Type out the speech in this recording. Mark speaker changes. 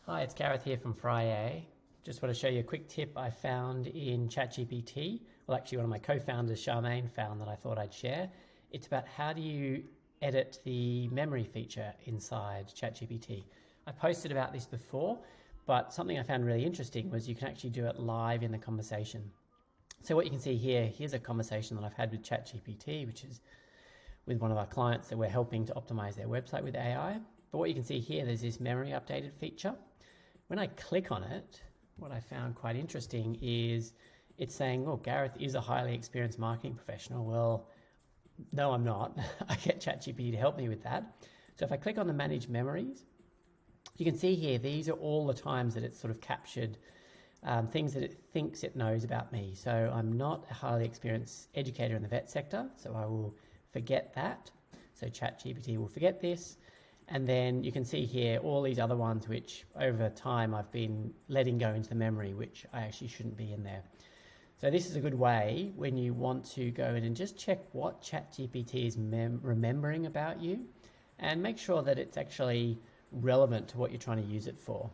Speaker 1: Hi, it's Gareth here from Friyay. Just want to show you a quick tip I found in ChatGPT. Well, actually one of my co-founders, Charmaine, found that I thought I'd share. It's about how do you edit the memory feature inside ChatGPT. I posted about this before, but something I found really interesting was you can actually do it live in the conversation. So what you can see here, here's a conversation that I've had with ChatGPT, which is with one of our clients that we're helping to optimize their website with AI. But what you can see here, there's this memory updated feature. When I click on it, what I found quite interesting is it's saying, oh, Gareth is a highly experienced marketing professional. Well, no, I'm not. I get ChatGPT to help me with that. So if I click on the manage memories, you can see here, these are all the times that it's sort of captured things that it thinks it knows about me. So I'm not a highly experienced educator in the vet sector, so I will forget that. So ChatGPT will forget this. And then you can see here all these other ones which over time I've been letting go into the memory, which I actually shouldn't be in there. So this is a good way when you want to go in and just check what ChatGPT is remembering about you and make sure that it's actually relevant to what you're trying to use it for.